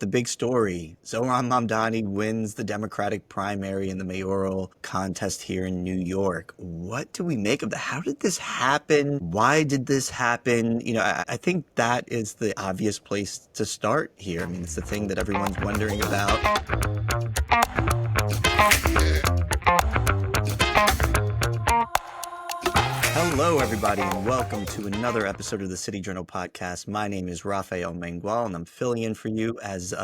The big story, Zohran Mamdani wins the Democratic primary in the mayoral contest here in New York. What do we make of that? How did this happen? Why did this happen? I think that is the obvious place to start here. I mean, it's the thing that everyone's wondering about. Hello, everybody, and welcome to another episode of the City Journal podcast. My name is Rafael Mangual, and I'm filling in for you as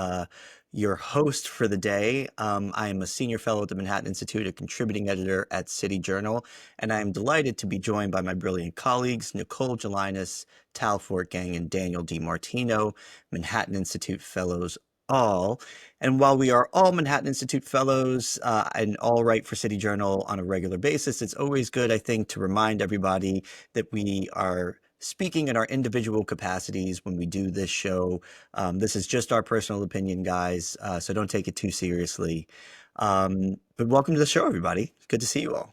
your host for the day. I am a senior fellow at the Manhattan Institute, a contributing editor at City Journal, and I am delighted to be joined by my brilliant colleagues, Nicole Gelinas, Tal Fortgang, and Daniel Di Martino, Manhattan Institute fellows all. And while we are all Manhattan Institute fellows and all write for City Journal on a regular basis, it's always good, I think, to remind everybody that we are speaking in our individual capacities when we do this show. This is just our personal opinion, guys, so don't take it too seriously. But welcome to the show, everybody. Good to see you all.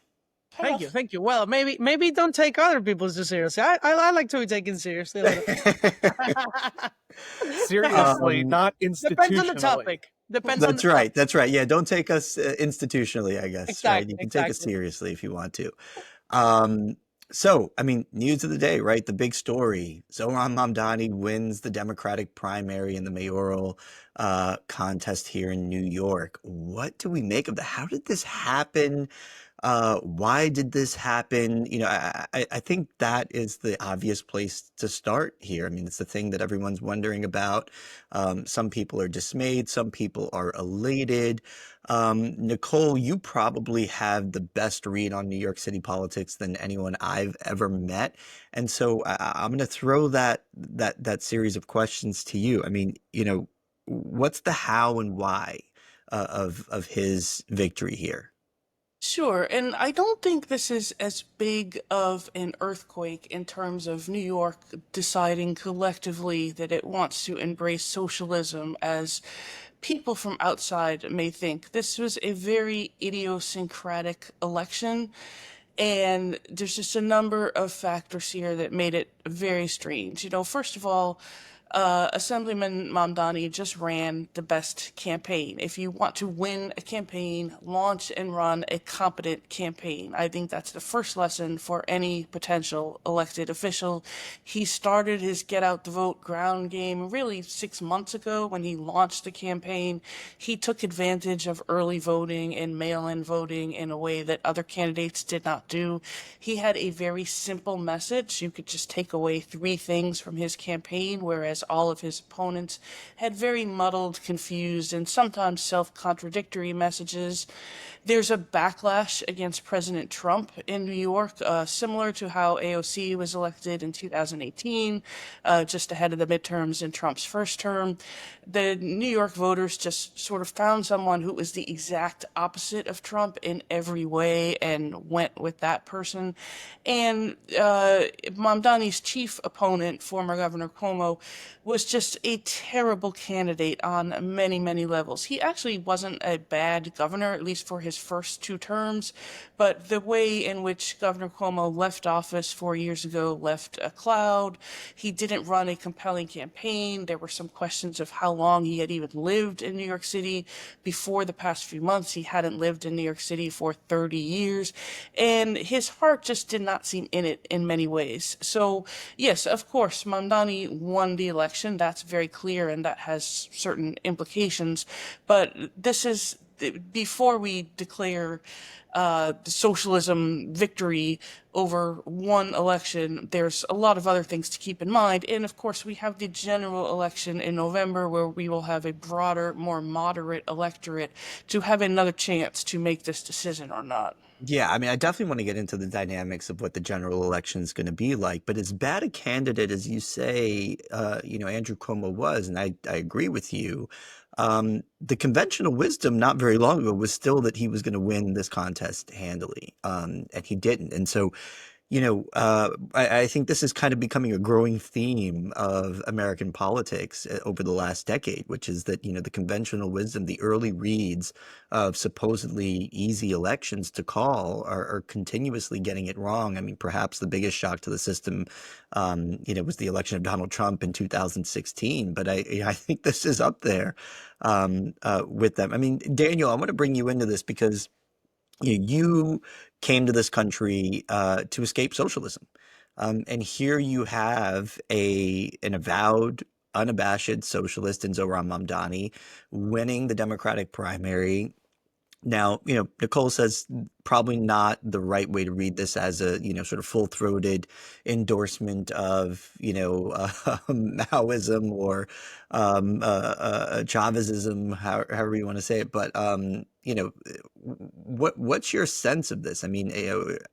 Thank you. Well, maybe don't take other people's too seriously. I like to be taken seriously a little bit. Seriously, not institutionally. Depends on the topic. That's right. That's right. Yeah, don't take us institutionally, I guess. Exactly, right? You can take us seriously if you want to. So, I mean, news of the day, right? The big story. Zohran Mamdani wins the Democratic primary in the mayoral contest here in New York. What do we make of that? How did this happen? Why did this happen? I think that is the obvious place to start here. I mean, it's the thing that everyone's wondering about. Some people are dismayed. Some people are elated. Nicole, you probably have the best read on New York City politics than anyone I've ever met. And so I'm going to throw that series of questions to you. I mean, what's the how and why of his victory here? Sure, and I don't think this is as big of an earthquake in terms of New York deciding collectively that it wants to embrace socialism as people from outside may think. This was a very idiosyncratic election, and there's just a number of factors here that made it very strange. First of all, Assemblyman Mamdani just ran the best campaign. If you want to win a campaign, launch and run a competent campaign. I think that's the first lesson for any potential elected official. He started his get out the vote ground game really 6 months ago when he launched the campaign. He took advantage of early voting and mail-in voting in a way that other candidates did not do. He had a very simple message. You could just take away 3 things from his campaign, whereas all of his opponents had very muddled, confused, and sometimes self-contradictory messages. There's a backlash against President Trump in New York, similar to how AOC was elected in 2018, just ahead of the midterms in Trump's first term. The New York voters just sort of found someone who was the exact opposite of Trump in every way and went with that person. And Mamdani's chief opponent, former Governor Cuomo, was just a terrible candidate on many, many levels. He actually wasn't a bad governor, at least for his first 2 terms, but the way in which Governor Cuomo left office 4 years ago left a cloud. He didn't run a compelling campaign. There were some questions of how long he had even lived in New York City. Before the past few months, he hadn't lived in New York City for 30 years, and his heart just did not seem in it in many ways. So, yes, of course, Mamdani won the election. That's very clear, and that has certain implications. But this is before we declare the socialism victory over one election. There's a lot of other things to keep in mind. And of course, we have the general election in November where we will have a broader, more moderate electorate to have another chance to make this decision or not. Yeah, I mean, I definitely want to get into the dynamics of what the general election is going to be like. But as bad a candidate as you say, Andrew Cuomo was, and I agree with you, the conventional wisdom not very long ago was still that he was going to win this contest handily, and he didn't. And so, I think this is kind of becoming a growing theme of American politics over the last decade, which is that, the conventional wisdom, the early reads of supposedly easy elections to call are continuously getting it wrong. I mean, perhaps the biggest shock to the system, was the election of Donald Trump in 2016. But I think this is up there with them. I mean, Daniel, I want to bring you into this because you came to this country to escape socialism. And here you have an avowed, unabashed socialist in Zohran Mamdani winning the Democratic primary. Now, Nicole says probably not the right way to read this as a, sort of full-throated endorsement of, Maoism or Chavezism, however you want to say it. But, what's your sense of this? I mean,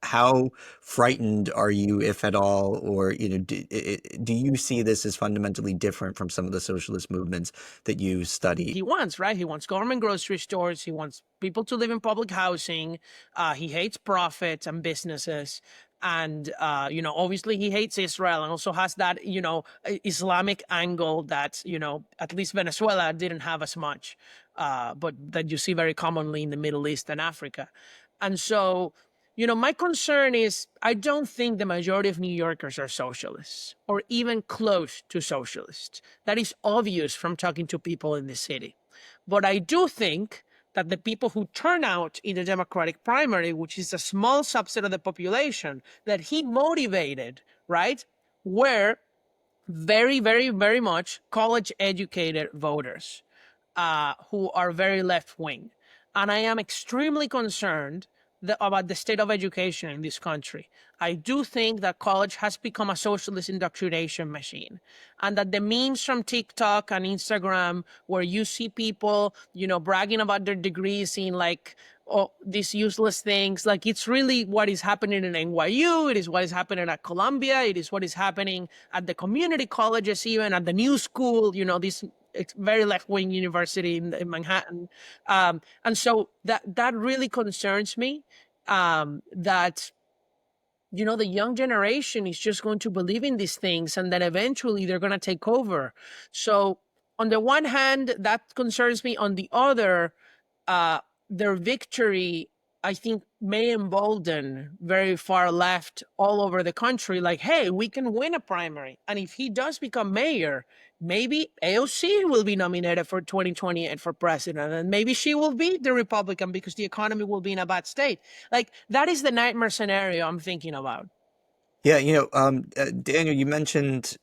how frightened are you, if at all, or, do you see this as fundamentally different from some of the socialist movements that you study? He wants, right? He wants government grocery stores. He wants people to live in public housing. He hates profits and businesses. And, obviously he hates Israel and also has that, Islamic angle that, at least Venezuela didn't have as much, but that you see very commonly in the Middle East and Africa. And so, my concern is I don't think the majority of New Yorkers are socialists or even close to socialists. That is obvious from talking to people in the city. But I do think that the people who turn out in the Democratic primary, which is a small subset of the population that he motivated, right, were very, very, very much college-educated voters who are very left-wing. And I am extremely concerned about the state of education in this country. I do think that college has become a socialist indoctrination machine, and that the memes from TikTok and Instagram where you see people, bragging about their degrees in like, oh, these useless things, like it's really what is happening in NYU, it is what is happening at Columbia, it is what is happening at the community colleges, even at the new school, this it's very left-wing university in Manhattan. And so that really concerns me, that, the young generation is just going to believe in these things and then eventually they're going to take over. So on the one hand, that concerns me. On the other, their victory, I think, may embolden very far left all over the country. Like, hey, we can win a primary. And if he does become mayor, maybe AOC will be nominated for 2028 for president. And maybe she will beat the Republican because the economy will be in a bad state. Like, that is the nightmare scenario I'm thinking about. Yeah, Daniel, you mentioned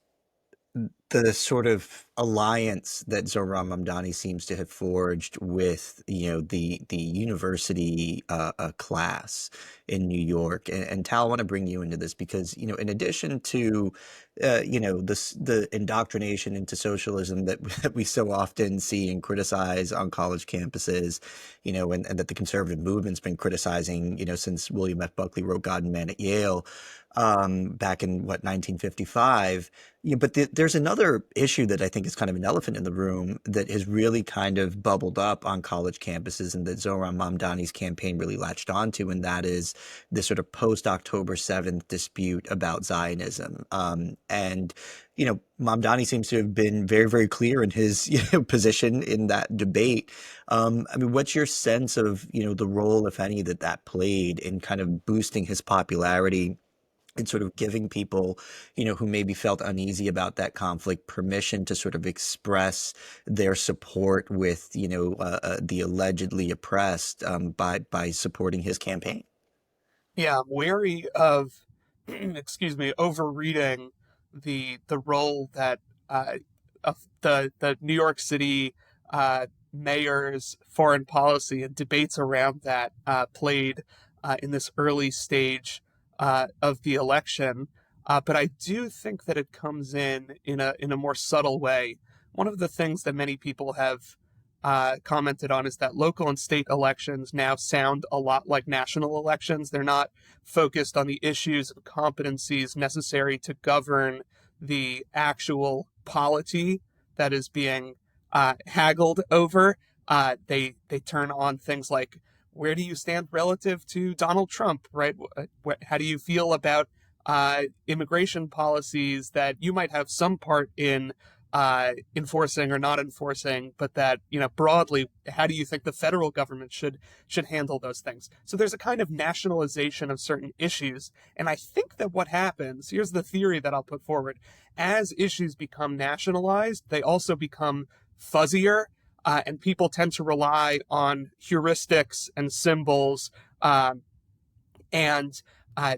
the sort of alliance that Zohran Mamdani seems to have forged with, the university class in New York. And Tal, I want to bring you into this because, in addition to, the indoctrination into socialism that we so often see and criticize on college campuses, and that the conservative movement's been criticizing, since William F. Buckley wrote God and Man at Yale back in, 1955. But there's another issue that I think is kind of an elephant in the room that has really kind of bubbled up on college campuses and that Zohran Mamdani's campaign really latched onto, and that is this sort of post-October 7th dispute about Zionism. And Mamdani seems to have been very, very clear in his position in that debate. I mean, what's your sense of the role, if any, that played in kind of boosting his popularity and sort of giving people, who maybe felt uneasy about that conflict, permission to sort of express their support with, the allegedly oppressed by supporting his campaign? Yeah, I'm wary of, excuse me, overreading the role that of the New York City mayor's foreign policy and debates around that played in this early stage of the election. But I do think that it comes in a more subtle way. One of the things that many people have commented on is that local and state elections now sound a lot like national elections. They're not focused on the issues and competencies necessary to govern the actual polity that is being haggled over. They turn on things like, where do you stand relative to Donald Trump, right? How do you feel about immigration policies that you might have some part in enforcing or not enforcing, but that, broadly, how do you think the federal government should handle those things? So there's a kind of nationalization of certain issues. And I think that what happens, here's the theory that I'll put forward, as issues become nationalized, they also become fuzzier, and people tend to rely on heuristics and symbols, and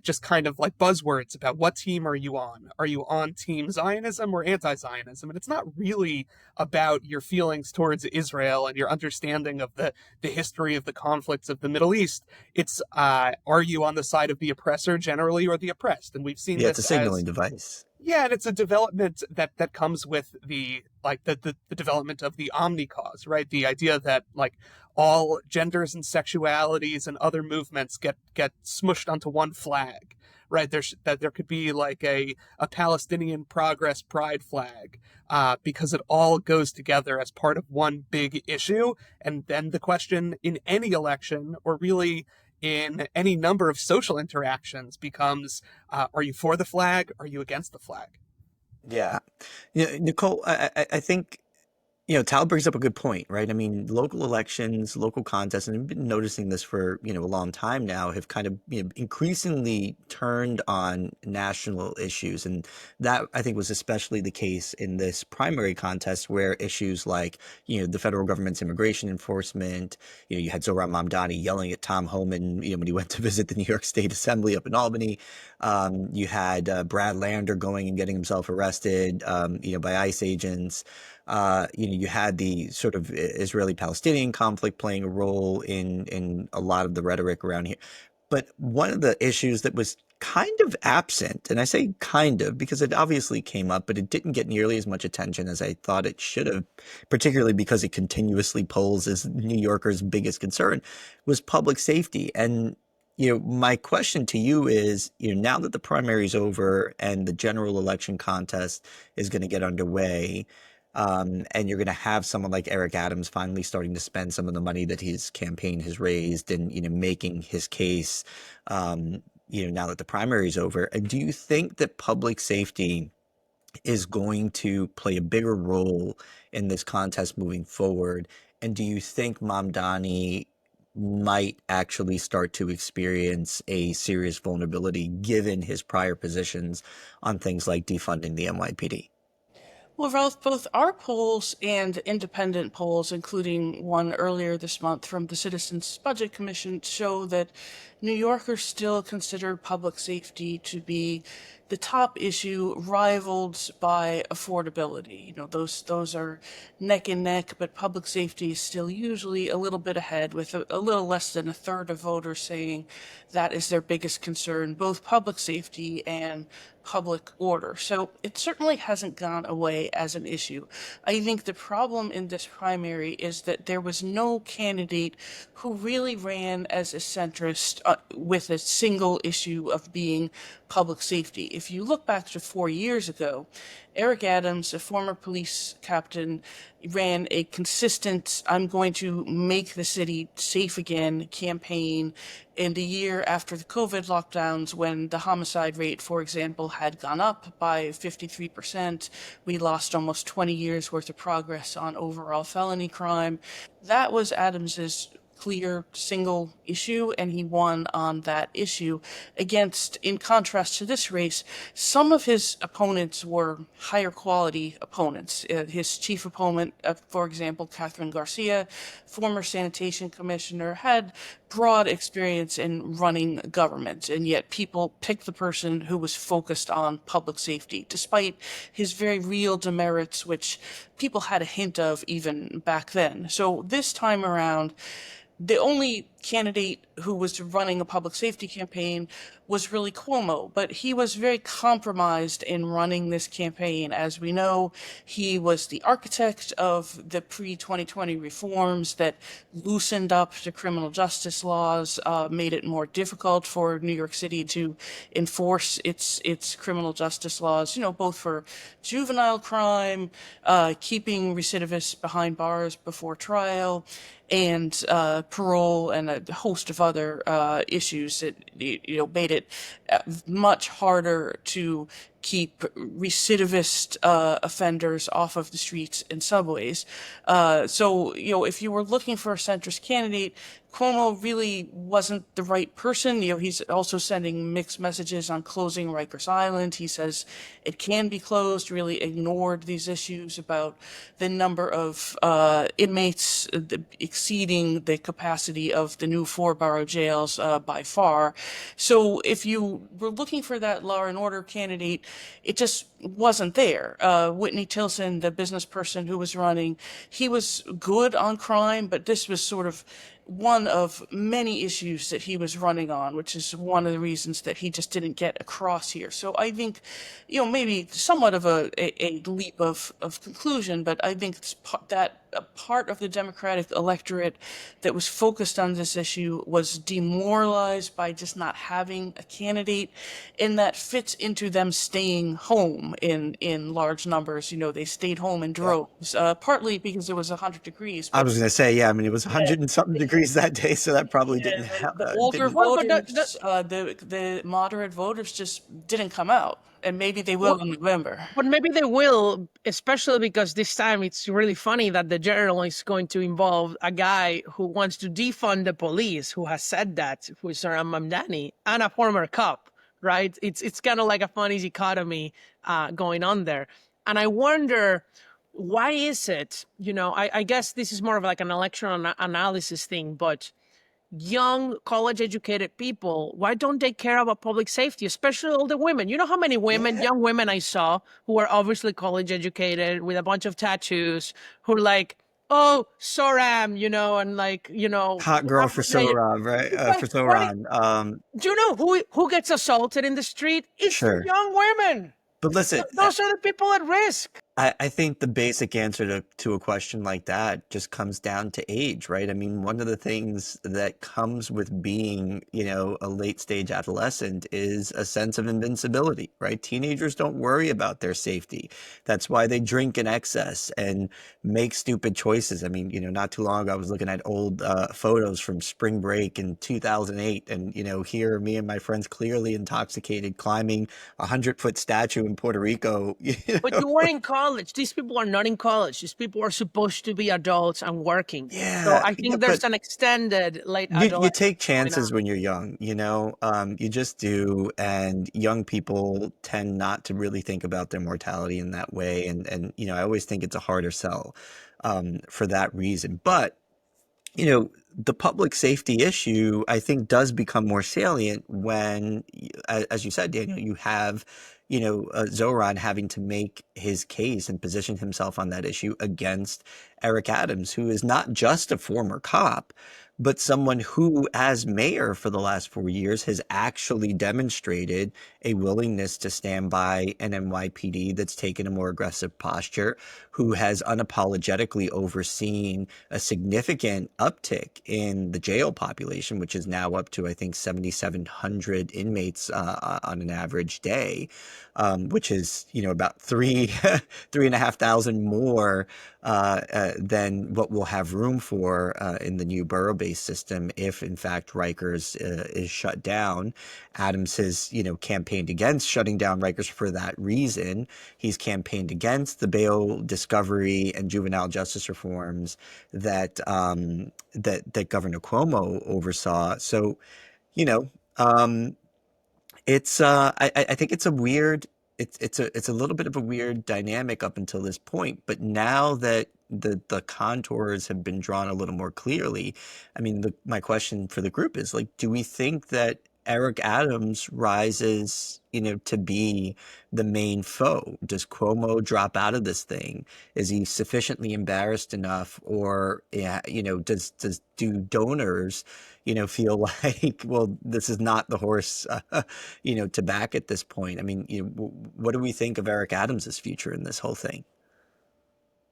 just kind of like buzzwords about what team are you on? Are you on Team Zionism or anti-Zionism? And it's not really about your feelings towards Israel and your understanding of the history of the conflicts of the Middle East. It's are you on the side of the oppressor generally or the oppressed? And we've seen Yeah, it's this a signaling device. yeah, and it's a development that comes with the development of the omni cause, right? The idea that like all genders and sexualities and other movements get smushed onto one flag, right? That there could be like a Palestinian Progress Pride flag, because it all goes together as part of one big issue. And then the question in any election, or really in any number of social interactions, becomes, are you for the flag? Are you against the flag? Yeah. Nicole, I think, Tal brings up a good point, right? I mean, local elections, local contests, and I've been noticing this for, a long time now, have kind of, increasingly turned on national issues. And that, I think, was especially the case in this primary contest where issues like, the federal government's immigration enforcement, you had Zohran Mamdani yelling at Tom Homan, when he went to visit the New York State Assembly up in Albany. You had Brad Lander going and getting himself arrested, by ICE agents. You had the sort of Israeli-Palestinian conflict playing a role in a lot of the rhetoric around here. But one of the issues that was kind of absent, and I say kind of because it obviously came up, but it didn't get nearly as much attention as I thought it should have, particularly because it continuously polls as New Yorkers' biggest concern, was public safety. And my question to you is, now that the primary is over and the general election contest is going to get underway, and you're going to have someone like Eric Adams finally starting to spend some of the money that his campaign has raised and, making his case, now that the primary is over. And do you think that public safety is going to play a bigger role in this contest moving forward? And do you think Mamdani might actually start to experience a serious vulnerability given his prior positions on things like defunding the NYPD? Well, Ralph, both our polls and independent polls, including one earlier this month from the Citizens Budget Commission, show that New Yorkers still consider public safety to be the top issue, rivaled by affordability. Those are neck and neck, but public safety is still usually a little bit ahead, with a little less than a third of voters saying that is their biggest concern, both public safety and public order. So it certainly hasn't gone away as an issue. I think the problem in this primary is that there was no candidate who really ran as a centrist, with a single issue of being public safety. If you look back to 4 years ago, Eric Adams, a former police captain, ran a consistent, I'm going to make the city safe again campaign in the year after the COVID lockdowns, when the homicide rate, for example, had gone up by 53%. We lost almost 20 years worth of progress on overall felony crime. That was Adams's clear single issue, and he won on that issue. In contrast to this race, some of his opponents were higher quality opponents. His chief opponent, for example, Catherine Garcia, former sanitation commissioner, had broad experience in running government, and yet people picked the person who was focused on public safety, despite his very real demerits, which people had a hint of even back then. So this time around, the only candidate who was running a public safety campaign was really Cuomo, but he was very compromised in running this campaign. As we know, he was the architect of the pre-2020 reforms that loosened up the criminal justice laws, made it more difficult for New York City to enforce its criminal justice laws, both for juvenile crime, keeping recidivists behind bars before trial, and parole and a host of other issues that made it much harder to keep recidivist offenders off of the streets and subways. So, if you were looking for a centrist candidate, Cuomo really wasn't the right person. He's also sending mixed messages on closing Rikers Island. He says it can be closed, really ignored these issues about the number of inmates exceeding the capacity of the new 4-borough jails by far. So if you were looking for that law and order candidate, it just wasn't there. Whitney Tilson, the business person who was running, he was good on crime, but this was sort of one of many issues that he was running on, which is one of the reasons that he just didn't get across here. So I think, maybe somewhat of a leap of conclusion, but I think that a part of the Democratic electorate that was focused on this issue was demoralized by just not having a candidate, and that fits into them staying home in large numbers. They stayed home in droves, partly because it was 100 degrees. I But was going to say, yeah, I mean, it was 100 and something degrees that day, so that probably didn't help. the older Well, but voters, the moderate voters just didn't come out, and maybe they will in November. But maybe they will, especially because this time it's really funny that the journal is going to involve a guy who wants to defund the police, who has said that, who is Zohran Mamdani, and a former cop, right? It's kind of like a funny dichotomy going on there. And I wonder, why is it, I guess this is more of like an election analysis thing, but young college educated people, why don't they care about public safety, especially all the women? You know how many women, young women I saw who are obviously college educated with a bunch of tattoos, who are like, oh, Soram, and like, Hot girl for Zohran, right? For Zohran. Do you know who gets assaulted in the street? It's the Sure. young women. But listen, Those are the people at risk. I think the basic answer to a question like that just comes down to age, right? I mean, one of the things that comes with being, a late stage adolescent is a sense of invincibility, right? Teenagers don't worry about their safety. That's why they drink in excess and make stupid choices. I mean, not too long ago, I was looking at old photos from spring break in 2008, and, here me and my friends clearly intoxicated climbing a 100-foot statue in Puerto Rico. But you were in college. These people are not in college. These people are supposed to be adults and working. Yeah, So I think there's an extended late adult. you take chances when you're young, you just do, and young people tend not to really think about their mortality in that way, and I always think it's a harder sell for that reason. But the public safety issue, I think, does become more salient when, as you said, Daniel, you have, Zohran having to make his case and position himself on that issue against Eric Adams, who is not just a former cop, but someone who, as mayor for the last 4 years, has actually demonstrated a willingness to stand by an NYPD that's taken a more aggressive posture, who has unapologetically overseen a significant uptick in the jail population, which is now up to, I think, 7,700 inmates on an average day, which is, about 3,500 more than what we'll have room for in the new borough-based system if, in fact, Rikers is shut down. Adams has, campaigned against shutting down Rikers for that reason. He's campaigned against the bail discovery and juvenile justice reforms that that Governor Cuomo oversaw. So, it's I think it's a weird it's a little bit of a weird dynamic up until this point, but now that the contours have been drawn a little more clearly, I mean, my question for the group is, like, do we think that Eric Adams rises, to be the main foe? Does Cuomo drop out of this thing? Is he sufficiently embarrassed enough, or do donors, feel like, well, this is not the horse, to back at this point? I mean, what do we think of Eric Adams's future in this whole thing?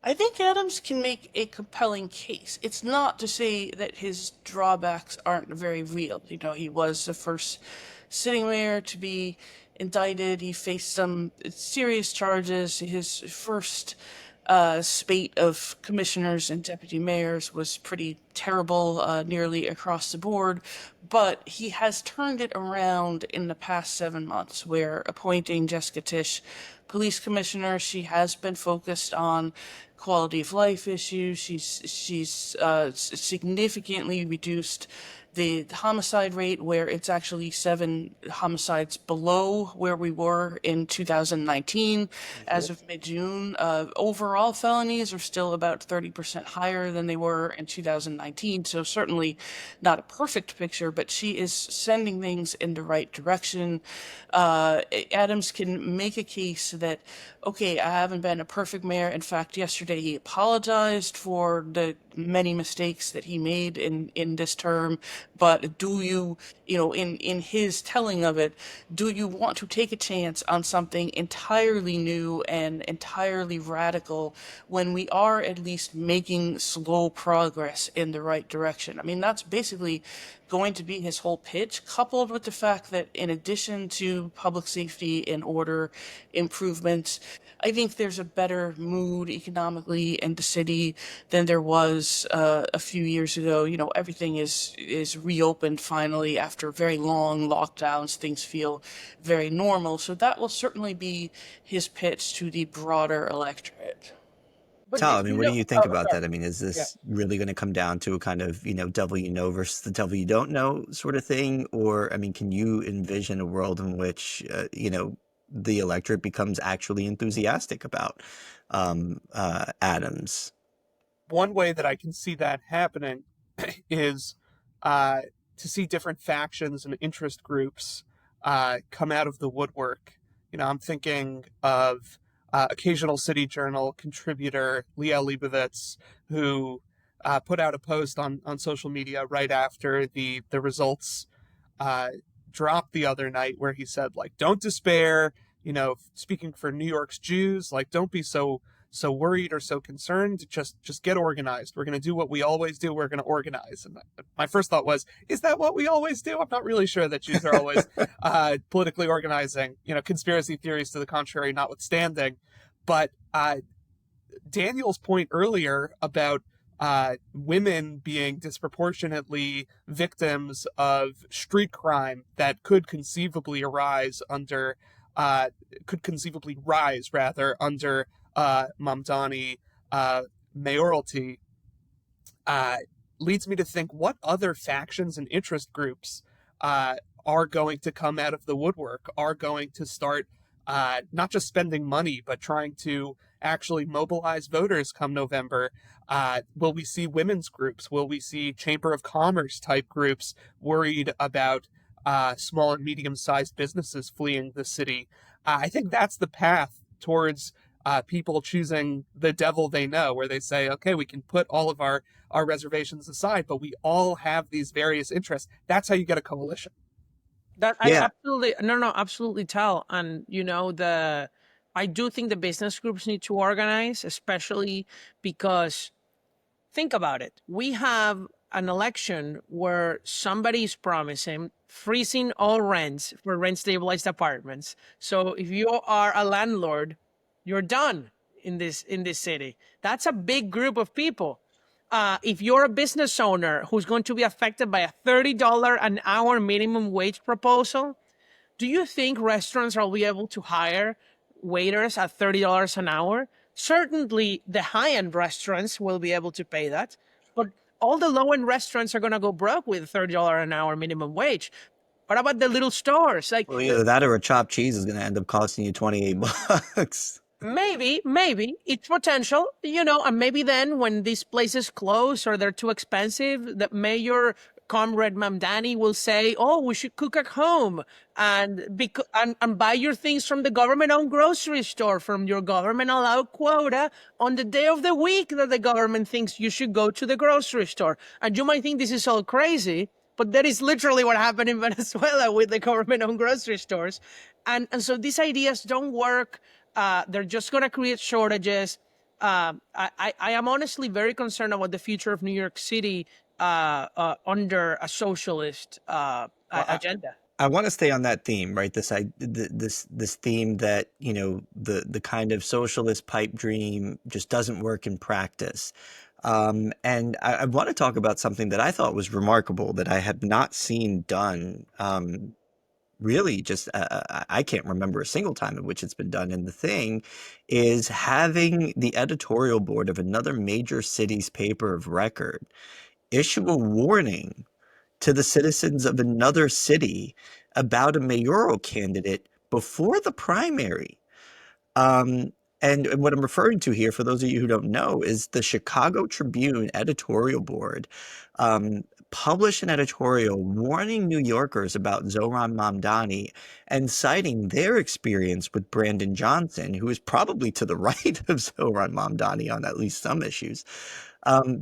I think Adams can make a compelling case. It's not to say that his drawbacks aren't very real. He was the first sitting mayor to be indicted. He faced some serious charges. His first spate of commissioners and deputy mayors was pretty terrible, nearly across the board. But he has turned it around in the past 7 months, where appointing Jessica Tisch police commissioner, she has been focused on quality of life issues. She's significantly reduced the homicide rate, where it's actually 7 homicides below where we were in 2019 as of mid-June. Overall felonies are still about 30% higher than they were in 2019, so certainly not a perfect picture, but she is sending things in the right direction. Adams can make a case that, okay, I haven't been a perfect mayor. In fact, yesterday he apologized for the many mistakes that he made in this term. But do you, in his telling of it, do you want to take a chance on something entirely new and entirely radical when we are at least making slow progress in the right direction? I mean, that's basically going to be his whole pitch, coupled with the fact that in addition to public safety and order improvements, I think there's a better mood economically in the city than there was a few years ago. Everything is reopened finally after very long lockdowns. Things feel very normal. So that will certainly be his pitch to the broader electorate. But Tal, I mean, what do you think oh, about sorry. that? I mean, is Yeah. this really going to come down to a kind of, devil you know versus the devil you don't know sort of thing? Or, I mean, can you envision a world in which, the electorate becomes actually enthusiastic about Adams? One way that I can see that happening is to see different factions and interest groups come out of the woodwork. I'm thinking of occasional City Journal contributor Leah Leibovitz, who put out a post on social media right after the results dropped the other night, where he said, like, don't despair. Speaking for New York's Jews, like, don't be so worried or so concerned. Just get organized. We're going to do what we always do. We're going to organize. And my first thought was, is that what we always do? I'm not really sure that Jews are always politically organizing. Conspiracy theories to the contrary notwithstanding. But Daniel's point earlier about women being disproportionately victims of street crime that could conceivably rise under Mamdani mayoralty, leads me to think, what other factions and interest groups are going to come out of the woodwork, are going to start not just spending money, but trying to actually mobilize voters come November. Will we see women's groups? Will we see Chamber of Commerce type groups worried about small and medium-sized businesses fleeing the city? I think that's the path towards people choosing the devil they know, where they say, okay, we can put all of our reservations aside, but we all have these various interests. That's how you get a coalition. That I Yeah. absolutely absolutely tell. And I do think the business groups need to organize, especially because think about it. We have an election where somebody is promising freezing all rents for rent stabilized apartments. So if you are a landlord, you're done in this city. That's a big group of people. If you're a business owner who's going to be affected by a $30 an hour minimum wage proposal, do you think restaurants will be able to hire waiters at $30 an hour? Certainly, the high-end restaurants will be able to pay that, but all the low-end restaurants are going to go broke with a $30 an hour minimum wage. What about the little stores? Like, Well, either that or a chopped cheese is going to end up costing you 28 bucks. maybe it's potential, and maybe then when these places close or they're too expensive, the mayor, Comrade Mamdani, will say, "Oh, we should cook at home and buy your things from the government-owned grocery store, from your government-allowed quota on the day of the week that the government thinks you should go to the grocery store." And you might think this is all crazy, but that is literally what happened in Venezuela with the government-owned grocery stores, and so these ideas don't work. They're just going to create shortages. I am honestly very concerned about the future of New York City under a socialist agenda. I want to stay on that theme, right? This theme that, you know, the kind of socialist pipe dream just doesn't work in practice. And I want to talk about something that I thought was remarkable that I had not seen done. Really, just I can't remember a single time in which it's been done. And the thing is having the editorial board of another major city's paper of record issue a warning to the citizens of another city about a mayoral candidate before the primary. Um, and what I'm referring to here, for those of you who don't know, is the Chicago Tribune editorial board um, published an editorial warning New Yorkers about Zohran Mamdani and citing their experience with Brandon Johnson, who is probably to the right of Zohran Mamdani on at least some issues.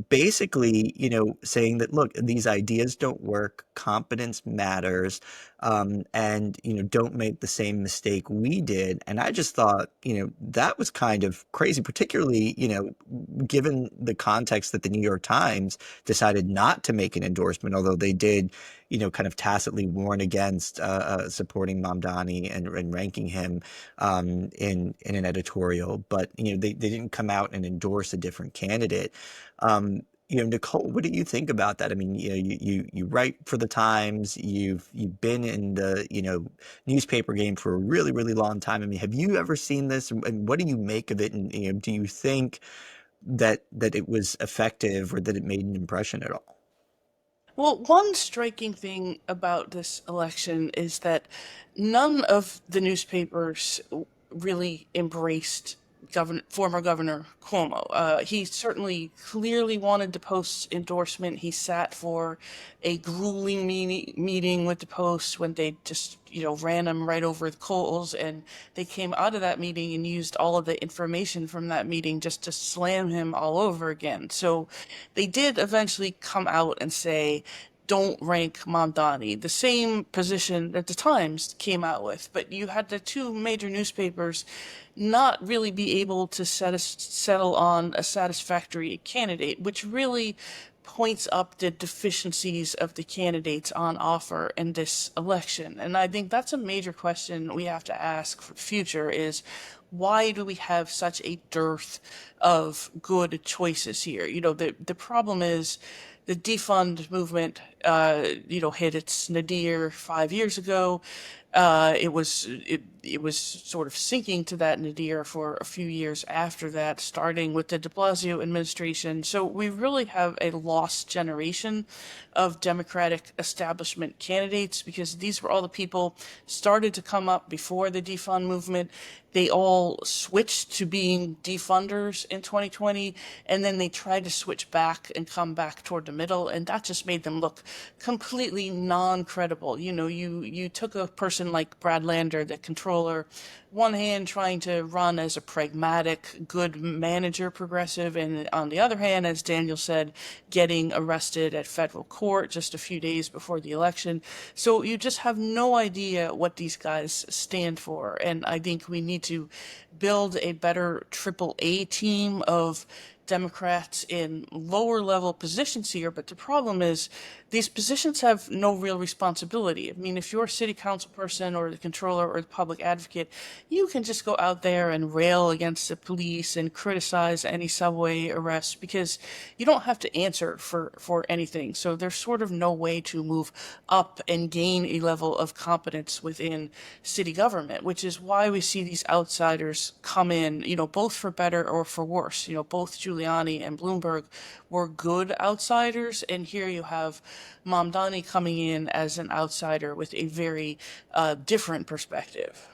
Basically, you know, saying that, look, these ideas don't work, competence matters, and, you know, don't make the same mistake we did. And I just thought, you know, that was kind of crazy, particularly, you know, given the context that the New York Times decided not to make an endorsement, although they did, you know, kind of tacitly warn against supporting Mamdani and ranking him in an editorial. But, you know, they didn't come out and endorse a different candidate. You know, Nicole, what do you think about that? I mean, you know, you write for the Times, you've been in the, you know, newspaper game for a really, really long time. I mean, have you ever seen this, and what do you make of it? And, you know, do you think that it was effective or that it made an impression at all? Well, one striking thing about this election is that none of the newspapers really embraced former Governor Cuomo. He certainly clearly wanted the Post's endorsement. He sat for a grueling meeting with the Post when they just, you know, ran him right over the coals, and they came out of that meeting and used all of the information from that meeting just to slam him all over again. So they did eventually come out and say, don't rank Mamdani, the same position that the Times came out with. But you had the two major newspapers not really be able to settle on a satisfactory candidate, which really points up the deficiencies of the candidates on offer in this election. And I think that's a major question we have to ask for the future is, why do we have such a dearth of good choices here? You know, the problem is the defund movement, you know, hit its nadir 5 years ago. It was sort of sinking to that nadir for a few years after that, starting with the De Blasio administration. So we really have a lost generation of Democratic establishment candidates because these were all the people started to come up before the defund movement. They all switched to being defunders in 2020, and then they tried to switch back and come back toward the middle, and that just made them look completely non-credible. You know, you took a person like Brad Lander, the controller, one hand trying to run as a pragmatic, good manager progressive, and on the other hand, as Daniel said, getting arrested at federal court just a few days before the election. So you just have no idea what these guys stand for. And I think we need to build a better AAA team of Democrats in lower level positions here, but the problem is these positions have no real responsibility. I mean, if you're a city council person or the controller or the public advocate, you can just go out there and rail against the police and criticize any subway arrests because you don't have to answer for anything. So there's sort of no way to move up and gain a level of competence within city government, which is why we see these outsiders come in, you know, both for better or for worse. You know, both Giuliani and Bloomberg were good outsiders, and here you have Mamdani coming in as an outsider with a very different perspective.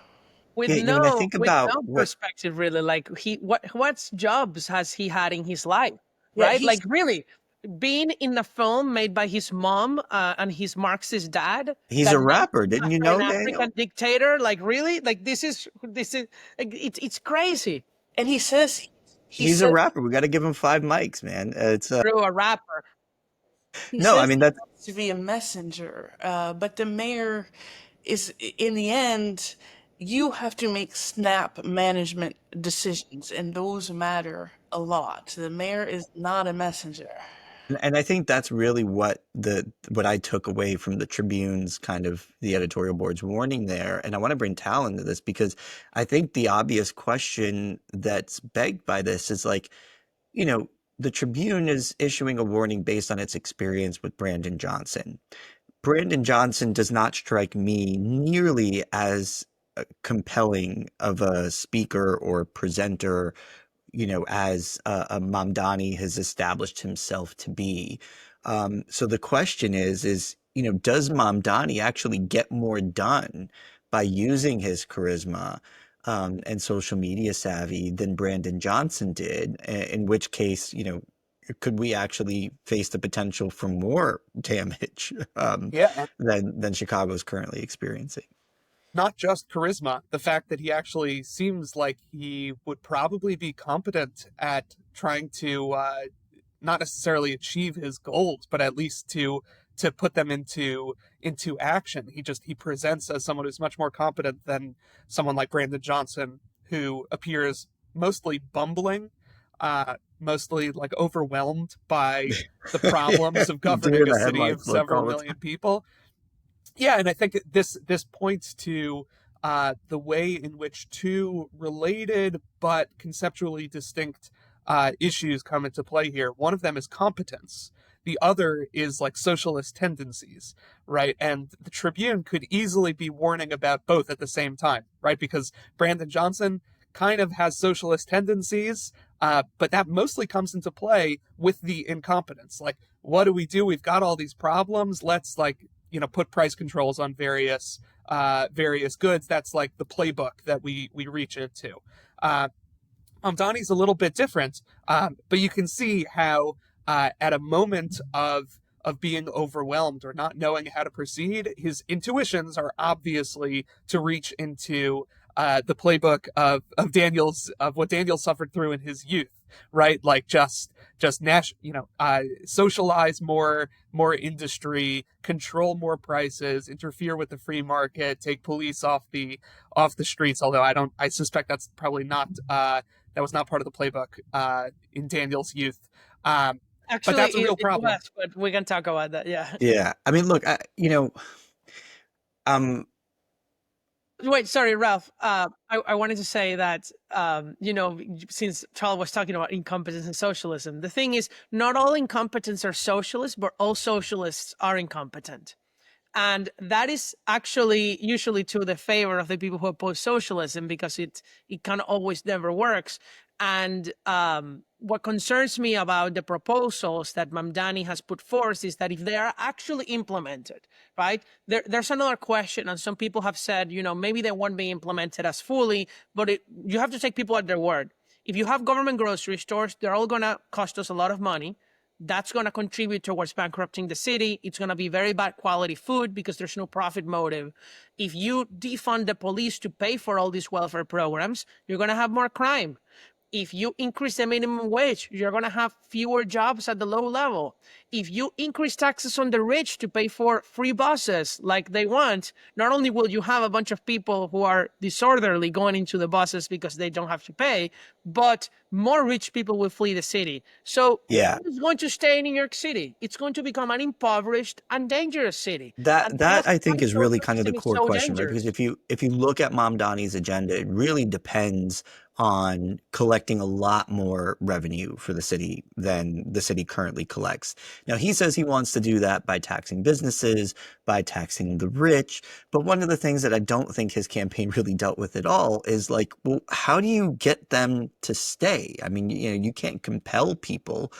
Yeah, you know, when I think with about no what perspective really, like what jobs has he had in his life, Yeah, right? Like really being in a film made by his mom and his Marxist dad he's that a named rapper, him didn't you after an know, Daniel? African dictator, like really, like this is like, it's crazy. and he He's a says rapper. We got to give him 5 mics, man. It's Through a rapper. he no, I says mean he that's wants to be a messenger, but the mayor is, in the end, you have to make snap management decisions, and those matter a lot. The mayor is not a messenger. And I think that's really what I took away from the Tribune's kind of the editorial board's warning there. And I want to bring Tal into this because I think the obvious question that's begged by this is like, you know, the Tribune is issuing a warning based on its experience with Brandon Johnson. Brandon Johnson does not strike me nearly as compelling of a speaker or presenter, as Mamdani has established himself to be. So the question is, does Mamdani actually get more done by using his charisma and social media savvy than Brandon Johnson did? In which case, could we actually face the potential for more damage Yeah, than Chicago's currently experiencing? not just charisma, the fact that he actually seems like he would probably be competent at trying to not necessarily achieve his goals, but at least to put them into action. He presents as someone who's much more competent than someone like Brandon Johnson, who appears mostly bumbling, mostly like overwhelmed by the problems of Deer governing in a the city of headlights look several all the time. million people. Yeah, and I think this points to the way in which two related but conceptually distinct issues come into play here. One of them is competence. The other is like socialist tendencies, right? And the Tribune could easily be warning about both at the same time, right? Because Brandon Johnson kind of has socialist tendencies, but that mostly comes into play with the incompetence. Like, what do we do? We've got all these problems. Let's put price controls on various goods. That's like the playbook that we reach into. Donnie's a little bit different, but you can see how at a moment of being overwhelmed or not knowing how to proceed, his intuitions are obviously to reach into the playbook of what Daniel suffered through in his youth, right? Like socialize more industry, control more prices, interfere with the free market, take police off the streets. Although I suspect that's probably not that was not part of the playbook in Daniel's youth. But Actually, that's a real it problem. was, but we can talk about that. Yeah. Yeah. I mean, look, um, Wait, sorry, Ralph. I wanted to say that, since Charles was talking about incompetence and socialism, the thing is, not all incompetents are socialists, but all socialists are incompetent. And that is actually usually to the favor of the people who oppose socialism, because it kind of always never works. And what concerns me about the proposals that Mamdani has put forth is that if they are actually implemented, right, there's another question. And some people have said, maybe they won't be implemented as fully, but you have to take people at their word. If you have government grocery stores, they're all going to cost us a lot of money. That's going to contribute towards bankrupting the city. It's going to be very bad quality food because there's no profit motive. If you defund the police to pay for all these welfare programs, you're going to have more crime. If you increase the minimum wage, you're going to have fewer jobs at the low level. If you increase taxes on the rich to pay for free buses like they want, not only will you have a bunch of people who are disorderly going into the buses because they don't have to pay, but more rich people will flee the city. So yeah, who's going to stay in New York City? It's going to become an impoverished and dangerous city. And that I that's think is why really kind of the socialism is core so question, right? Because dangerous. if you look at Mamdani's agenda, it really depends on collecting a lot more revenue for the city than the city currently collects. Now, he says he wants to do that by taxing businesses, by taxing the rich. But one of the things that I don't think his campaign really dealt with at all is like, well, how do you get them to stay? I mean, you can't compel people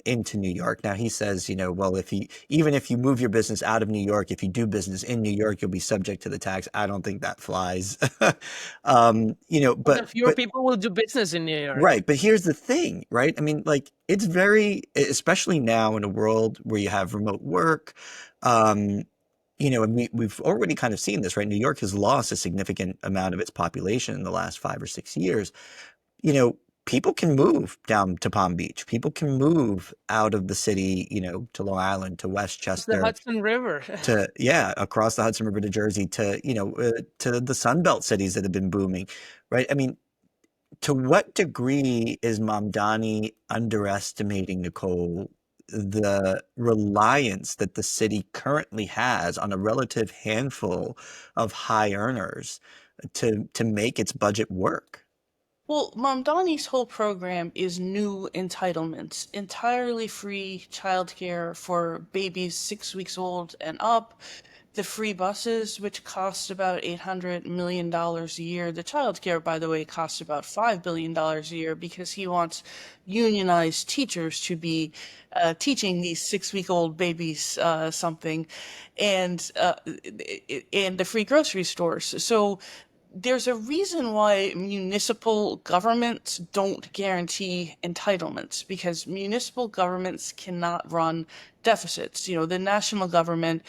into New York. Now, he says, well, even if you move your business out of New York, if you do business in New York, you'll be subject to the tax. I don't think that flies. Well, then But fewer people will do business in New York. right. But here's the thing, right? I mean, like, it's especially now in a world where you have remote work, um, and we've already kind of seen this, right? New York has lost a significant amount of its population in the last 5 or 6 years. People can move down to Palm Beach. People can move out of the city, to Long Island, to It's the Westchester, Hudson River. across the Hudson River to Jersey, to the Sun Belt cities that have been booming, right? I mean, to what degree is Mamdani underestimating, Nicole, the reliance that the city currently has on a relative handful of high earners to make its budget work. Well, Mamdani's whole program is new entitlements, entirely free childcare for babies 6 weeks old and up, the free buses, which cost about $800 million a year. The childcare, by the way, costs about $5 billion a year because he wants unionized teachers to be teaching these 6 week old babies something, and the free grocery stores. So there's a reason why municipal governments don't guarantee entitlements because municipal governments cannot run deficits. You know, the national government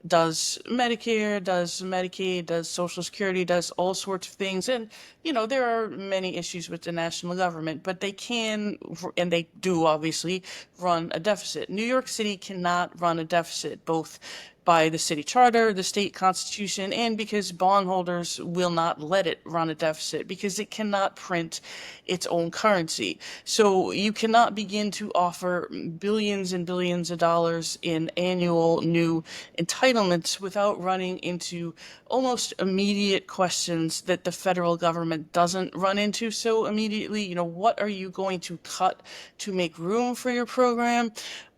does Medicare, does Medicaid, does Social Security, does all sorts of things. And, you know, there are many issues with the national government, but they can, and they do obviously, run a deficit. New York City cannot run a deficit, both by the city charter, the state constitution, and because bondholders will not let it run a deficit because it cannot print its own currency. So you cannot begin to offer billions and billions of dollars in annual new entitlements without running into almost immediate questions that the federal government doesn't run into so immediately. You know, what are you going to cut to make room for your program?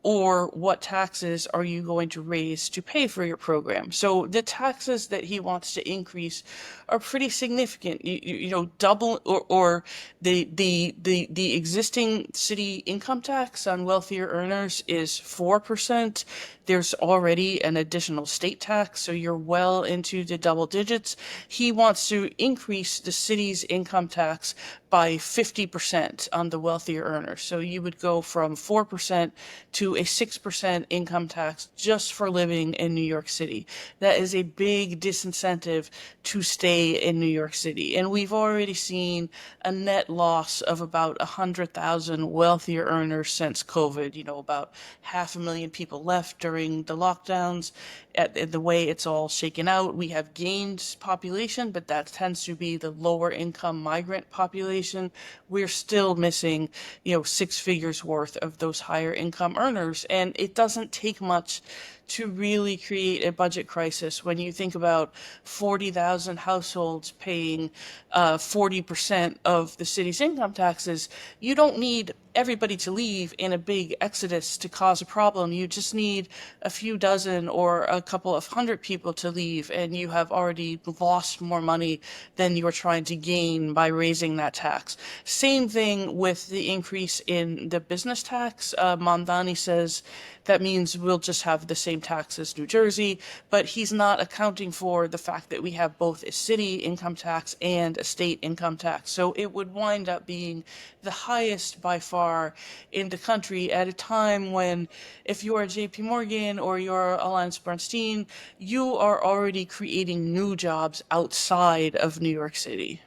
Or what taxes are you going to raise to pay for your program? So the taxes that he wants to increase are pretty significant. You know, double or the existing city income tax on wealthier earners is 4%. There's already an additional state tax, so you're well into the double digits. He wants to increase the city's income tax by 50% on the wealthier earners. So you would go from 4% to a 6% income tax just for living in New York City. That is a big disincentive to stay in New York City. And we've already seen a net loss of about 100,000 wealthier earners since COVID. You know, about 500,000 people left during the lockdowns. At the way it's all shaken out, we have gained population, but that tends to be the lower income migrant population. We're still missing, you know, 6 figures worth of those higher income earners. And it doesn't take much to really create a budget crisis when you think about 40,000 households paying 40% of the city's income taxes. You don't need everybody to leave in a big exodus to cause a problem. You just need a few dozen or a couple of hundred people to leave, and you have already lost more money than you were trying to gain by raising that tax. Same thing with the increase in the business tax. Mamdani says that means we'll just have the same tax as New Jersey, but he's not accounting for the fact that we have both a city income tax and a state income tax. So it would wind up being the highest by far in the country at a time when, if you're JP Morgan or you're AllianceBernstein, you are already creating new jobs outside of New York City.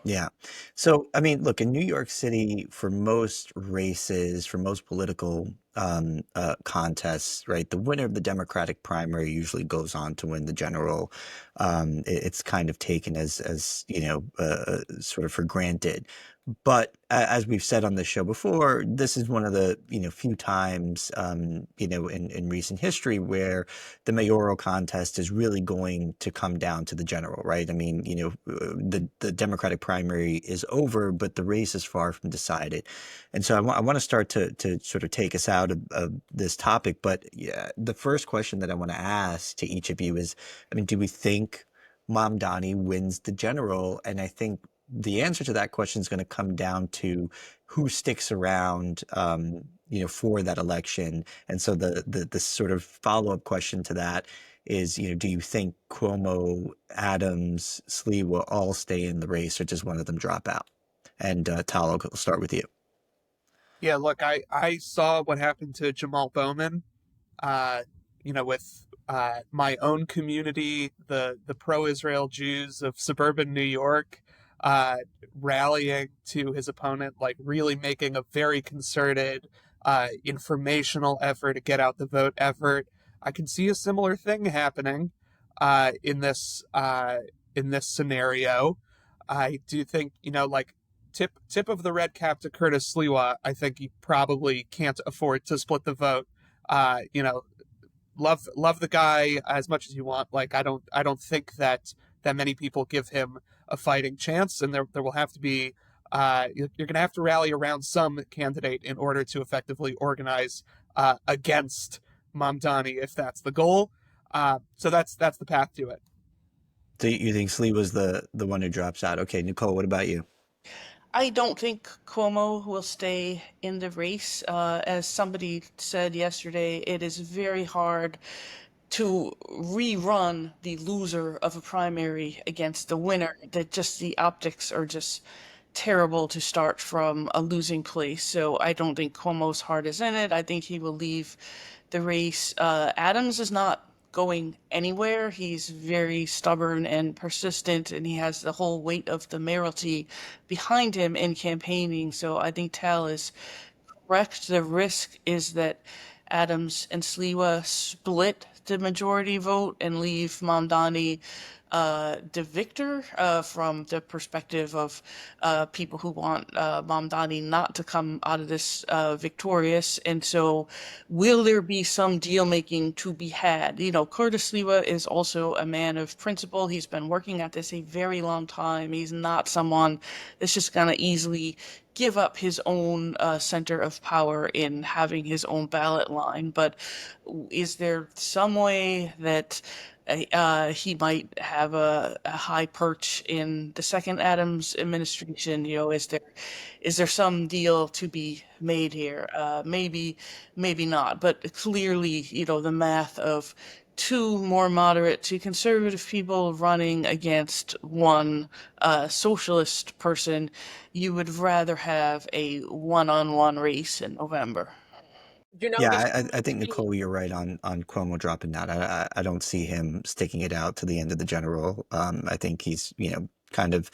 Yeah. So, I mean, look, in New York City, for most races, for most political contests, right, the winner of the Democratic primary usually goes on to win the general. It's kind of taken as you know, sort of for granted. But as we've said on the show before, this is one of the, you know, few times, you know, in recent history where the mayoral contest is really going to come down to the general, right? I mean, you know, the Democratic primary is over, but the race is far from decided. And so I want to start to sort of take us out of this topic. But yeah, the first question that I want to ask to each of you is, I mean, do we think Mamdani wins the general? And I think the answer to that question is going to come down to who sticks around, you know, for that election. And so the sort of follow-up question to that is, you know, do you think Cuomo, Adams, Slee will all stay in the race, or does one of them drop out? And Tal, I'll start with you. Yeah, look, I saw what happened to Jamal Bowman, you know, with my own community, the pro-Israel Jews of suburban New York, rallying to his opponent, like really making a very concerted informational effort, to get out the vote effort. I can see a similar thing happening in this scenario. I do think, you know, like tip of the red cap to Curtis Sliwa. I think he probably can't afford to split the vote you know, love the guy as much as you want. Like I don't think that many people give him a fighting chance, and there will have to be you're going to have to rally around some candidate in order to effectively organize against Mamdani if that's the goal. So that's the path to it. So you think Slee was the one who drops out? Okay, Nicole, what about you? I don't think Cuomo will stay in the race. As somebody said yesterday, it is very hard to rerun the loser of a primary against the winner. That just the optics are just terrible to start from a losing place. So I don't think Cuomo's heart is in it. I think he will leave the race. Adams is not going anywhere. He's very stubborn and persistent, and he has the whole weight of the mayoralty behind him in campaigning. So I think Tal is correct. The risk is that Adams and Sliwa split the majority vote and leave Mamdani the victor from the perspective of people who want Mamdani not to come out of this victorious. And so will there be some deal making to be had? You know, Curtis Sliwa is also a man of principle. He's been working at this a very long time. He's not someone that's just going to easily give up his own center of power in having his own ballot line. But is there some way that he might have a high perch in the second Adams administration? You know, is there some deal to be made here? Maybe, maybe not. But clearly, you know, the math of two more moderate to conservative people running against one socialist person, you would rather have a one-on-one race in November. You know, Yeah, this I think reminds me. Nicole, you're right on Cuomo dropping out. I don't see him sticking it out to the end of the general. I think he's kind of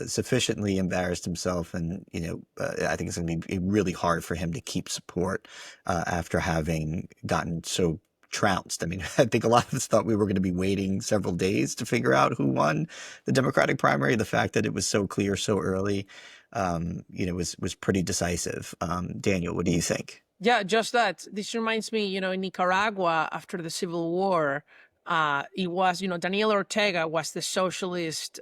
sufficiently embarrassed himself, and I think it's going to be really hard for him to keep support after having gotten so trounced. I mean, I think a lot of us thought we were going to be waiting several days to figure out who won the Democratic primary. The fact that it was so clear so early, was pretty decisive. Daniel, what do you think? Yeah, just that. This reminds me, in Nicaragua after the Civil War, it was, Daniel Ortega was the socialist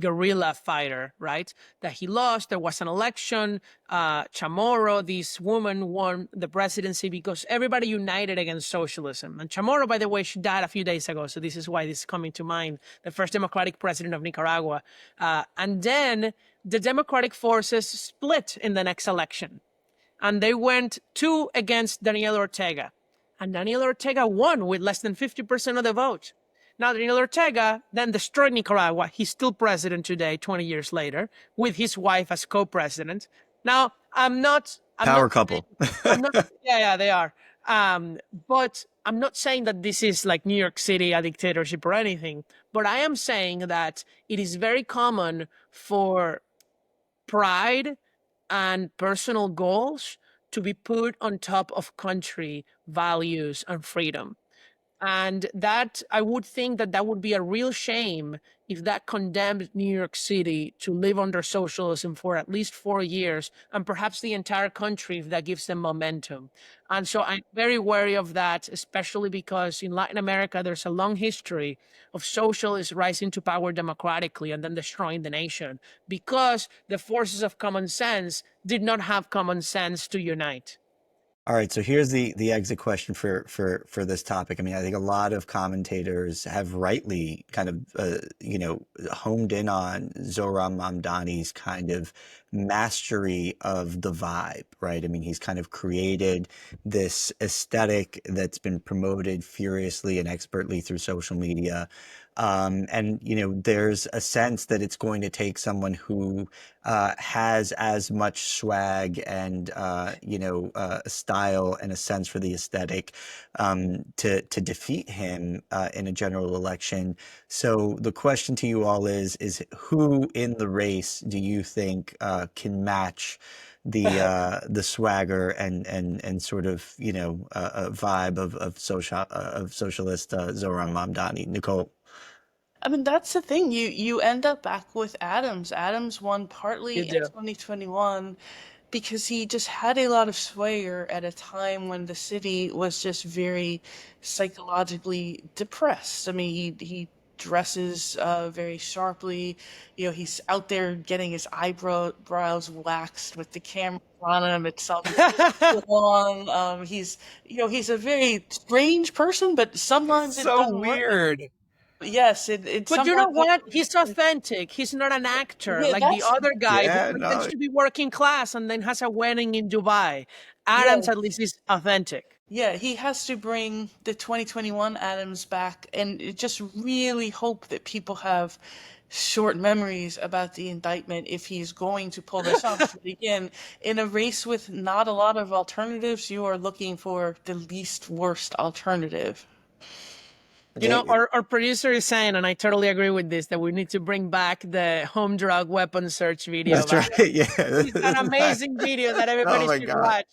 guerrilla fighter, right? That he lost. There was an election. Chamorro, this woman, won the presidency because everybody united against socialism. And Chamorro, by the way, she died a few days ago. So this is why this is coming to mind, the first democratic president of Nicaragua. And then the democratic forces split in the next election, and they went two against Daniel Ortega. And Daniel Ortega won with less than 50% of the vote. Now, Daniel Ortega then destroyed Nicaragua. He's still president today, 20 years later, with his wife as co-president. Now, I'm not Power saying, couple. yeah, they are. But I'm not saying that this is like New York City, a dictatorship or anything. But I am saying that it is very common for pride and personal goals to be put on top of country values and freedom. And that, I would think that that would be a real shame if that condemned New York City to live under socialism for at least 4 years, and perhaps the entire country if that gives them momentum. And so I'm very wary of that, especially because in Latin America, there's a long history of socialists rising to power democratically and then destroying the nation because the forces of common sense did not have common sense to unite. All right, so here's the exit question for this topic. I mean, I think a lot of commentators have rightly kind of honed in on Zohran Mamdani's kind of mastery of the vibe, right? I mean, he's kind of created this aesthetic that's been promoted furiously and expertly through social media. And there's a sense that it's going to take someone who has as much swag and style and a sense for the aesthetic to defeat him in a general election. So the question to you all is who in the race do you think can match the swagger and sort of vibe of socialist Zohran Mamdani? Nicole. I mean, that's the thing. You end up back with Adams. Adams won You partly in do. 2021 because he just had a lot of swagger at a time when the city was just very psychologically depressed. I mean, he dresses very sharply. You know, he's out there getting his eyebrows waxed with the camera on him at some salon. He's, you know, he's a very strange person, but sometimes it So doesn't work. weird. Yes, it But you know sometimes what? He's authentic. He's not an actor yeah, like the that's other guy who Yeah, pretends no, to be working class and then has a wedding in Dubai. yeah. Adams at least is authentic. Yeah, he has to bring the 2021 Adams back and just really hope that people have short memories about the indictment if he's going to pull this off. But again, in a race with not a lot of alternatives, you are looking for the least worst alternative. You know, it- our producer is saying, and I totally agree with this, that we need to bring back the home drug weapon search video that's back. right. Yeah, It's an amazing video that oh everybody my should God. watch.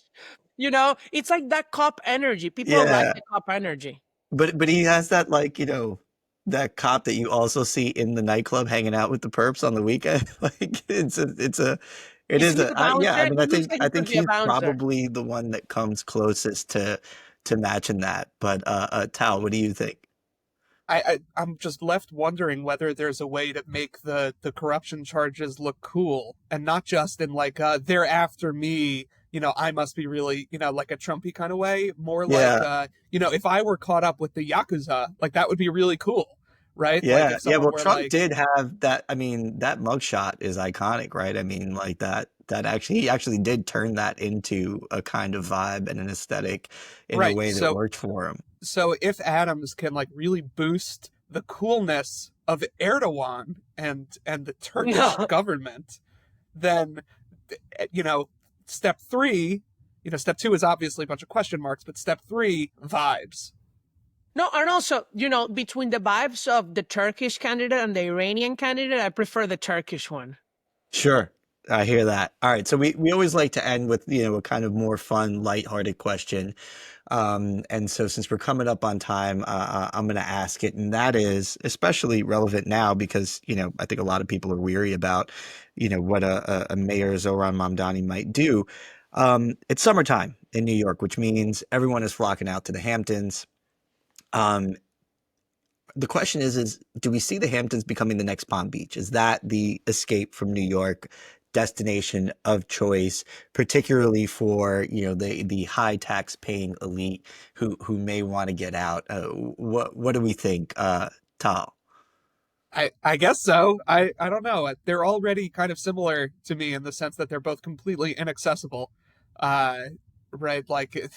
You know, it's like that cop energy. People like Yeah, the cop energy. but he has that, like, that cop that you also see in the nightclub hanging out with the perps on the weekend. Like it Is is he the yeah. I bouncer? mean, He looks like I he could think be a he's bouncer. probably the one that comes closest to matching that. But Tal, what do you think? I'm just left wondering whether there's a way to make the corruption charges look cool and not just in like they're after me, I must be really, like a Trumpy kind of way. More like Yeah, if I were caught up with the Yakuza, like that would be really cool, right? Like yeah, if yeah. someone Well, were Trump like, did have that. I mean, that mugshot is iconic, right? I mean, like that actually he actually did turn that into a kind of vibe and an aesthetic in a right, way that so worked for him. so if Adams can like really boost the coolness of Erdogan and the Turkish No. government, then you know, step three, step two is obviously a bunch of question marks, but step three, vibes. No, and also, you know, between the vibes of the Turkish candidate and the Iranian candidate, I prefer the Turkish one. Sure. I hear that. All right. So we always like to end with, a kind of more fun, lighthearted question. And so since we're coming up on time, I'm going to ask it. And that is especially relevant now because, I think a lot of people are weary about, what a mayor Zohran Mamdani might do. It's summertime in New York, which means everyone is flocking out to the Hamptons. Um, the question is do we see the Hamptons becoming the next Palm Beach? Is that the escape from New York destination of choice, particularly for, the high tax paying elite who may want to get out? What do we think, Tal? I guess so. I don't know. They're already kind of similar to me in the sense that they're both completely inaccessible. Uh, right? Like,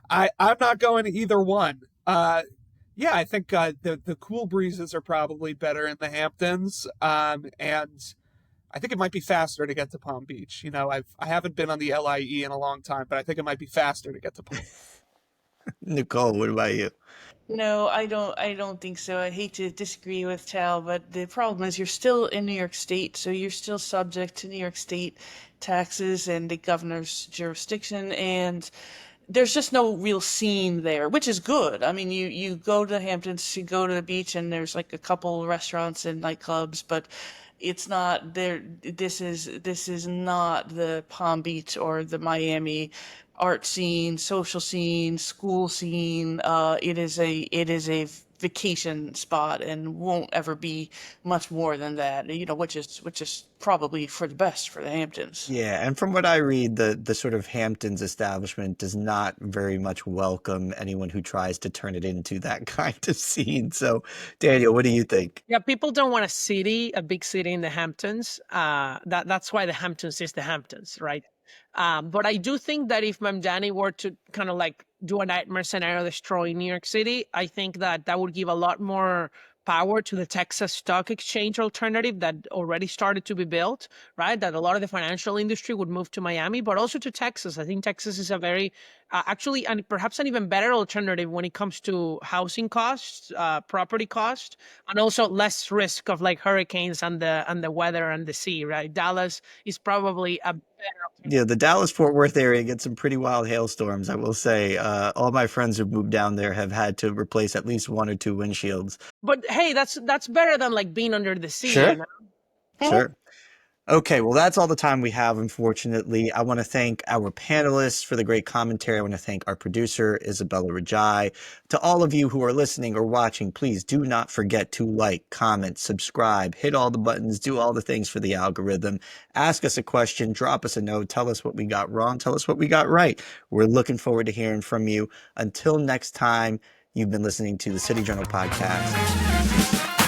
I'm not going to either one. Yeah, I think the cool breezes are probably better in the Hamptons. And I think it might be faster to get to Palm Beach. I haven't been on the LIE in a long time, but I think it might be faster to get to Palm. Nicole, what about you? No, I don't think so. I hate to disagree with Tal, but the problem is you're still in New York State, so you're still subject to New York State taxes and the governor's jurisdiction, and there's just no real scene there, which is good. I mean, you go to the Hamptons, you go to the beach, and there's like a couple restaurants and nightclubs, but it's not there. This is not the Palm Beach or the Miami art scene, social scene, school scene. It is a vacation spot and won't ever be much more than that. Which is probably for the best for the Hamptons. Yeah, and from what I read, the sort of Hamptons establishment does not very much welcome anyone who tries to turn it into that kind of scene. So, Daniel, what do you think? Yeah, people don't want a big city in the Hamptons. That's why the Hamptons is the Hamptons, right? But I do think that if Mamdani were to kind of like do a nightmare scenario destroying New York City, I think that would give a lot more power to the Texas Stock Exchange alternative that already started to be built, right? That a lot of the financial industry would move to Miami, but also to Texas. I think Texas is a very, actually, and perhaps an even better alternative when it comes to housing costs, property cost, and also less risk of like hurricanes and the weather and the sea, right? Dallas is probably a better. Yeah, the Dallas-Fort Worth area gets some pretty wild hailstorms, I will say. All my friends who've moved down there have had to replace at least one or two windshields. But hey, that's better than like being under the sea, you Sure, know? sure. Okay, well, that's all the time we have, unfortunately. I want to thank our panelists for the great commentary. I want to thank our producer, Isabella Rajai. To all of you who are listening or watching, please do not forget to like, comment, subscribe, hit all the buttons, do all the things for the algorithm. Ask us a question, drop us a note, tell us what we got wrong, tell us what we got right. We're looking forward to hearing from you. Until next time, you've been listening to the City Journal podcast.